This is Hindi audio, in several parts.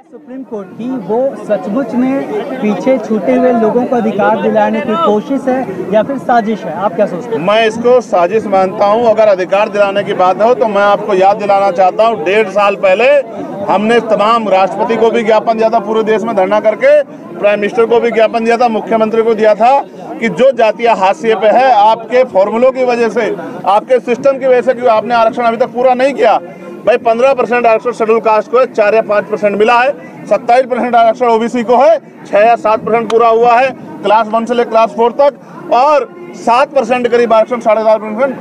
सुप्रीम कोर्ट की वो सचमुच में पीछे छूटे हुए लोगों को अधिकार दिलाने की कोशिश है या फिर साजिश है? आप क्या सोचते हैं? मैं इसको साजिश मानता हूं। अगर अधिकार दिलाने की बात हो तो मैं आपको याद दिलाना चाहता हूं, 1.5 साल पहले हमने तमाम राष्ट्रपति को भी ज्ञापन दिया था, पूरे देश में धरना करके प्राइम मिनिस्टर को भी ज्ञापन दिया था, मुख्यमंत्री को दिया था कि जो जातियां हाशिए पे है आपके फॉर्मूलों की वजह से, आपके सिस्टम की वजह से, क्योंकि आपने आरक्षण अभी तक पूरा नहीं किया। भाई 15% आरक्षण शेड्यूल कास्ट को है, 4 या 5% मिला है, 27% आरक्षण ओबीसी को है, 6 या 7% पूरा हुआ है क्लास 1 से लेकर क्लास 4 तक, और 7% करीब आरक्षण 7.5%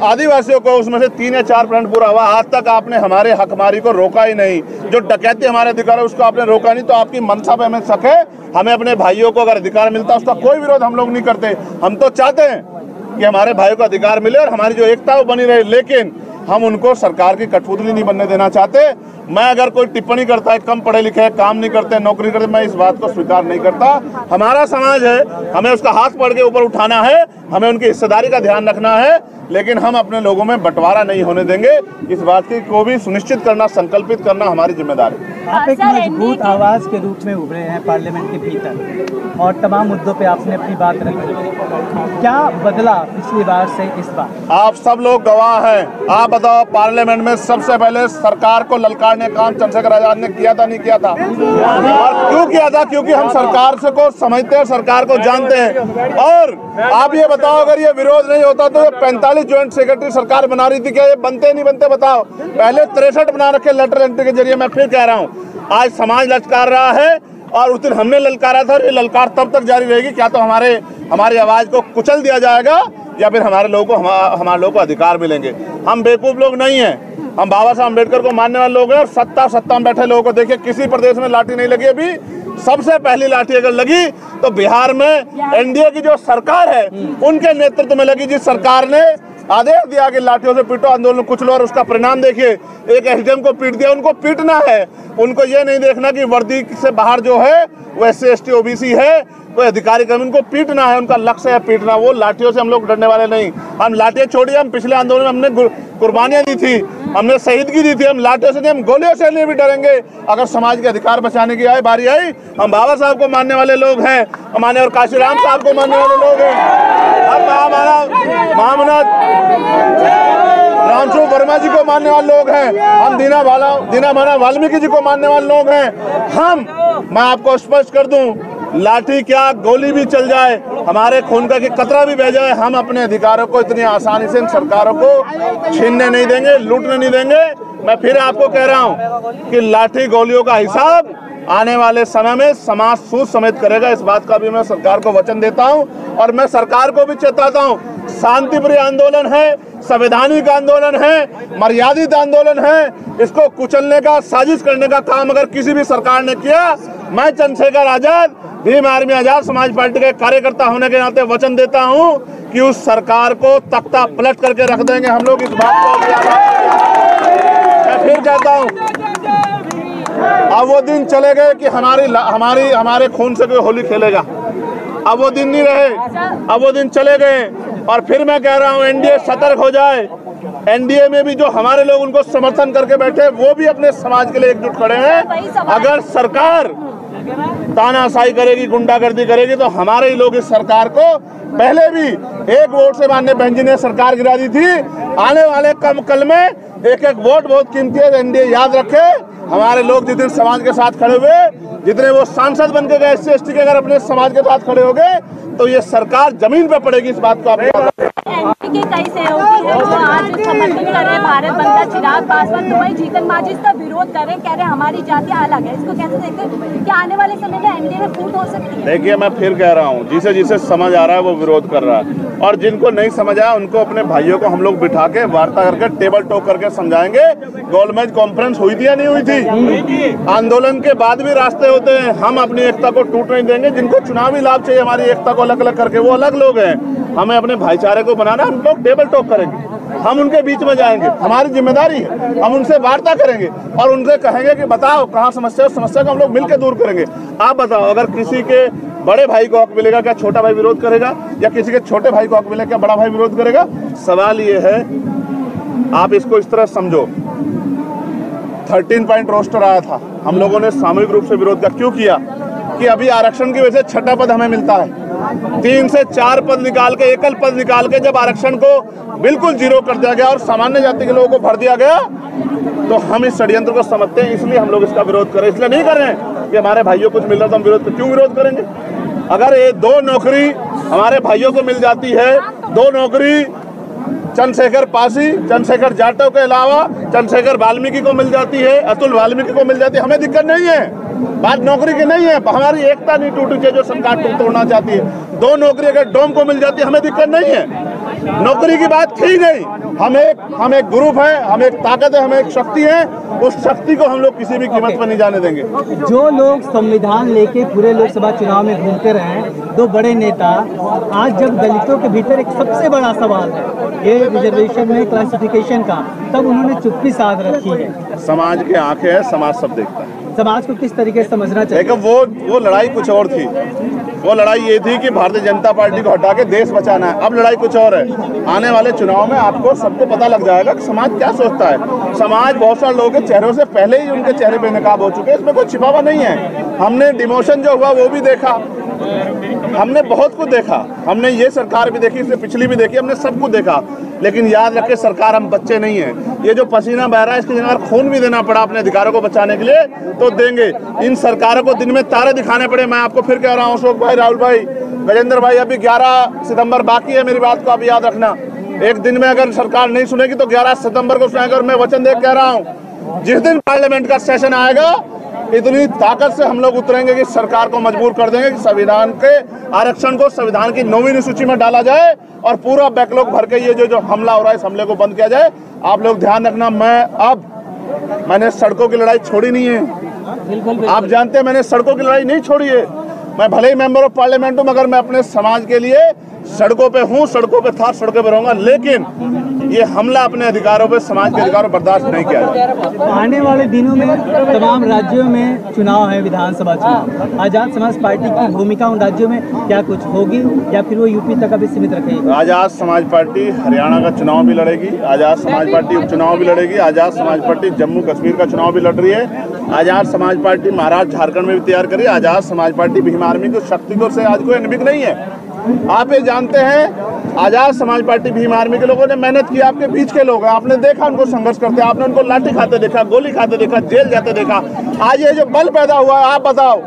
आदिवासियों को, उसमें से 3 या 4% पूरा हुआ। आज तक आपने हमारे हकमारी को रोका ही नहीं, जो डकैती हमारे अधिकार है उसको आपने रोका नहीं। तो आपकी मनसा पे हमें शक है। हमें अपने भाइयों को अगर अधिकार मिलता है उसका कोई विरोध हम लोग नहीं करते। हम तो चाहते हैं कि हमारे भाइयों को अधिकार मिले और हमारी जो एकता है वो बनी रहे, लेकिन हम उनको सरकार की कठपुतली नहीं बनने देना चाहते। मैं अगर कोई टिप्पणी करता है कम पढ़े लिखे, काम नहीं करते, नौकरी करते, मैं इस बात को स्वीकार नहीं करता। हमारा समाज है, हमें उसका हाथ पकड़ के ऊपर उठाना है, हमें उनकी हिस्सेदारी का ध्यान रखना है, लेकिन हम अपने लोगों में बंटवारा नहीं होने देंगे। इस बात को भी सुनिश्चित करना, संकल्पित करना हमारी जिम्मेदारी है। आप एक मजबूत आवाज के रूप में उभरे हैं पार्लियामेंट के भीतर और तमाम मुद्दों पे आपने अपनी बात रखी। क्या बदला पिछली बार से इस बार? आप सब लोग गवाह हैं। आप बताओ, पार्लियामेंट में सबसे पहले सरकार को ललकारने काम चंद्रशेखर आजाद ने किया था, नहीं किया था? और क्यों किया था? क्योंकि हम सरकार से को समझते हैं, सरकार को जानते हैं। और आप ये बताओ, अगर ये विरोध नहीं होता तो ये 45 ज्वाइंट सेक्रेटरी सरकार बना रही थी, क्या ये बनते नहीं बनते? बताओ। पहले 63 बना रखे लेटर एंट्री के जरिए। मैं फिर कह रहा हूँ, आज समाज ललकार रहा है और उस दिन हमने ललकारा था, ये ललकार तब तक जारी रहेगी। क्या तो हमारी आवाज को कुचल दिया जाएगा या फिर हमारे लोगों को अधिकार मिलेंगे। हम बेवकूफ लोग नहीं हैं, हम बाबा साहब अम्बेडकर को मानने वाले लोग हैं। और सत्ता में बैठे लोगों को देखिए, किसी प्रदेश में लाठी नहीं लगी अभी। सबसे पहली लाठी अगर लगी तो बिहार में एनडीए की जो सरकार है उनके नेतृत्व में लगी, जिस सरकार ने आदेश दिया कि लाठियों से पीटो, आंदोलन कुछ लो। और उसका परिणाम देखिए, एक एसडीएम को पीट दिया। उनको पीटना है, उनको ये नहीं देखना कि वर्दी से बाहर जो है वो SC ST OBC है, कोई अधिकारी कर्मी, उनको पीटना है, उनका लक्ष्य है पीटना। वो लाठियों से हम लोग डरने वाले नहीं। हम लाठियां छोड़िए, हम पिछले आंदोलन में हमने कुर्बानियां दी थी, हमने शहीदगी दी थी। हम लाठियों से नहीं, हम गोलियों से नहीं भी डरेंगे। अगर समाज के अधिकार बचाने की बारी आई, हम बाबा साहब को मानने वाले लोग हैं, हमारे और काशीराम साहब को मानने वाले लोग हैं, हम महामना रामस्वरूप वर्मा जी को मानने वाले लोग हैं, हम दीना माना वाल्मीकि जी को मानने वाले लोग हैं। मैं आपको स्पष्ट कर दूं, लाठी क्या, गोली भी चल जाए, हमारे खून का कतरा भी बह जाए, हम अपने अधिकारों को इतनी आसानी से इन सरकारों को छीनने नहीं देंगे, लूटने नहीं देंगे। मैं फिर आपको कह रहा हूं कि लाठी गोलियों का हिसाब आने वाले समय में समाज सूद समेत करेगा। इस बात का भी मैं सरकार को वचन देता हूं और मैं सरकार को भी चेताता हूं। शांतिप्रिय आंदोलन है, संवैधानिक आंदोलन है, मर्यादित आंदोलन है। इसको कुचलने का, साजिश करने का काम अगर किसी भी सरकार ने किया, मैं चंद्रशेखर आजाद, भीम आर्मी आजाद समाज पार्टी के कार्यकर्ता होने के नाते वचन देता हूं कि उस सरकार को तख्ता पलट करके रख देंगे हम लोग। इस बात को मैं फिर कहता हूं, अब वो दिन चले गए कि हमारे खून से कोई होली खेलेगा। अब वो दिन नहीं रहे, अब वो दिन चले गए। और फिर मैं कह रहा हूं, एनडीए सतर्क हो जाए। एनडीए में भी जो हमारे लोग उनको समर्थन करके बैठे, वो भी अपने समाज के लिए एकजुट खड़े हैं। अगर सरकार तानाशाही करेगी, गुंडागर्दी करेगी, तो हमारे ही लोग इस सरकार को, पहले भी 1 वोट से माननीय बहन जी ने सरकार गिरा दी थी, आने वाले कल में 1-1 वोट बहुत कीमती है। एनडीए याद रखे, हमारे लोग जितने समाज के साथ खड़े हुए, जितने वो सांसद बन के गए SC ST के, अगर अपने समाज के साथ खड़े हो गए तो ये सरकार जमीन पे पड़ेगी। इस बात को आप एनडीए के कई सहयोगी हैं जो आज समर्थन कर रहे हैं भारत बंद का। चिराग पासवान तो वही जीतन मांझी इसका विरोध कर रहे हैं, कह रहे हैं हमारी जातियां अलग है। इसको कैसे देखते हैं कि आने वाले समय में एनडीए में फूट हो सकती है? देखिए, मैं फिर कह रहा हूँ, जिसे समझ आ रहा है वो विरोध कर रहा है, और जिनको नहीं समझ आया उनको अपने भाइयों को हम लोग बिठा के वार्ता करके टेबल टॉक करके समझाएंगे। गोलमेज कॉन्फ्रेंस हुई थी या नहीं हुई थी? आंदोलन के बाद भी रास्ते होते हैं। हम अपनी एकता को टूट नहीं देंगे। जिनको चुनावी लाभ चाहिए हमारी एकता को अलग अलग करके, वो अलग लोग हैं। हमें अपने भाईचारे को बनाना, हम लोग टेबल टॉक करेंगे, हम उनके बीच में जाएंगे, हमारी जिम्मेदारी है। हम उनसे वार्ता करेंगे और उनसे कहेंगे कि बताओ कहाँ समस्या है, समस्या को हम लोग मिलकर दूर करेंगे। आप बताओ, अगर किसी के बड़े भाई को हक मिलेगा, क्या छोटा भाई विरोध करेगा? या किसी के छोटे भाई को हक मिलेगा, क्या बड़ा भाई विरोध करेगा? सवाल ये है, आप इसको इस तरह समझो 13 पॉइंट रोस्टर आया था, हम लोगों ने सामूहिक रूप से विरोध किया। क्यों किया? कि अभी आरक्षण की वजह से 6ठा पद हमें मिलता है। 3 से 4 पद निकाल के, एकल पद निकाल के जब आरक्षण को बिल्कुल जीरो कर दिया गया और सामान्य जाति के लोगों को भर दिया गया, तो हम इस षड्यंत्र को समझते हैं, इसलिए हम लोग इसका विरोध करें। इसलिए नहीं कर रहे हैं कि हमारे भाइयों को कुछ मिल रहा तो हम विरोध क्यों विरोध करेंगे? अगर ये 2 नौकरी हमारे भाइयों को मिल जाती है, 2 नौकरी चंद्रशेखर पासी, चंद्रशेखर जाटव के अलावा चंद्रशेखर वाल्मीकि को मिल जाती है, अतुल वाल्मीकि को मिल जाती है, हमें दिक्कत नहीं है। बात नौकरी की नहीं है, हमारी एकता नहीं टूटी चाहिए जो सरकार तोड़ना चाहती है। 2 नौकरी अगर डोम को मिल जाती है, हमें दिक्कत नहीं है। नौकरी की बात थी नहीं। हम एक ग्रुप है, हम एक ताकत है, हम एक शक्ति है। उस शक्ति को हम लोग किसी भी कीमत पर नहीं जाने देंगे। जो लोग संविधान लेके पूरे लोकसभा चुनाव में घूमते रहे हैं, 2 बड़े नेता, आज जब दलितों के भीतर एक सबसे बड़ा सवाल है ये रिजर्वेशन में क्लासिफिकेशन का, तब उन्होंने चुप्पी साध रखी है। समाज की आंखें है, समाज सब देखता है। समाज को किस तरीके से समझना चाहिए? देखो वो लड़ाई कुछ और थी। वो लड़ाई ये थी कि भारतीय जनता पार्टी को हटा के देश बचाना है। अब लड़ाई कुछ और है। आने वाले चुनाव में आपको सबको पता लग जाएगा कि समाज क्या सोचता है। समाज बहुत सारे लोगों के चेहरों से पहले ही उनके चेहरे बेनकाब हो चुके हैं, इसमें कोई छिपावा नहीं है। हमने डिमोशन जो हुआ वो भी देखा, हमने बहुत कुछ देखा। हमने ये सरकार भी देखी, इससे पिछली भी देखी, हमने सब कुछ देखा। लेकिन याद रखे, सरकार हम बच्चे नहीं हैं। ये जो पसीना बह रहा है, इसके जगह खून भी देना पड़ा अपने अधिकारों को बचाने के लिए तो देंगे। इन सरकारों को दिन में तारे दिखाने पड़े। मैं आपको फिर कह रहा हूँ, अशोक भाई, राहुल भाई, गजेंद्र भाई, अभी 11 सितंबर बाकी है। मेरी बात को आप याद रखना। एक दिन में अगर सरकार नहीं सुनेगी तो 11 सितंबर को सुनेगा। और मैं वचन दे कह रहा हूँ, जिस दिन पार्लियामेंट का सेशन आएगा, इतनी ताकत से हम लोग उतरेंगे कि सरकार को मजबूर कर देंगे कि संविधान के आरक्षण को संविधान की 9वीं सूची में डाला जाए और पूरा बैकलॉग भर के ये जो हमला हो रहा है, इस हमले को बंद किया जाए। आप लोग ध्यान रखना, मैंने सड़कों की लड़ाई छोड़ी नहीं है। आप जानते हैं मैंने सड़कों की लड़ाई नहीं छोड़ी है। मैं भले ही मेंबर ऑफ पार्लियामेंट हूं, मगर मैं अपने समाज के लिए सड़कों पे हूं, सड़कों पे था, सड़कों पे रहूंगा। लेकिन ये हमला अपने अधिकारों पे, समाज के अधिकारों पर बर्दाश्त नहीं किया जाएगा। आने वाले दिनों में तमाम राज्यों में चुनाव है, विधानसभा चुनाव। आजाद समाज पार्टी की भूमिका उन राज्यों में क्या कुछ होगी या फिर वो यूपी तक अभी सीमित रखेगी? आजाद समाज पार्टी हरियाणा का चुनाव भी लड़ेगी, आजाद समाज पार्टी उपचुनाव भी लड़ेगी, आजाद समाज पार्टी जम्मू कश्मीर का चुनाव भी लड़ रही है, आजाद समाज पार्टी महाराष्ट्र झारखंड में भी तैयार करी। आजाद समाज पार्टी भीम आर्मी की शक्ति को से आज कोई अनभिज्ञ नहीं है। आप ये जानते हैं, आजाद समाज पार्टी भीम आर्मी के लोगों ने मेहनत की। आपके बीच के लोग हैं, आपने देखा उनको संघर्ष करते, आपने उनको लाठी खाते देखा, गोली खाते देखा, जेल जाते देखा। आज ये जो बल पैदा हुआ है, आप बताओ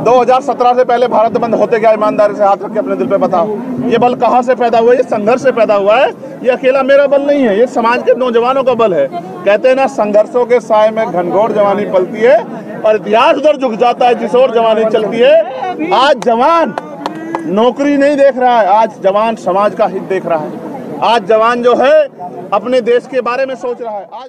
2017 से पहले भारत बंद होते क्या? ईमानदारी से हाथ रख के अपने दिल पे बताओ, ये बल कहाँ से पैदा हुआ है? ये संघर्ष से पैदा हुआ है। ये अकेला मेरा बल नहीं है, ये समाज के नौजवानों का बल है। कहते हैं ना, संघर्षों के साए में घनघोर जवानी पलती है और इतिहास उधर झुक जाता है जिस ओर जवानी चलती है। आज जवान नौकरी नहीं देख रहा है, आज जवान समाज का हित देख रहा है। आज जवान जो है अपने देश के बारे में सोच रहा है। आज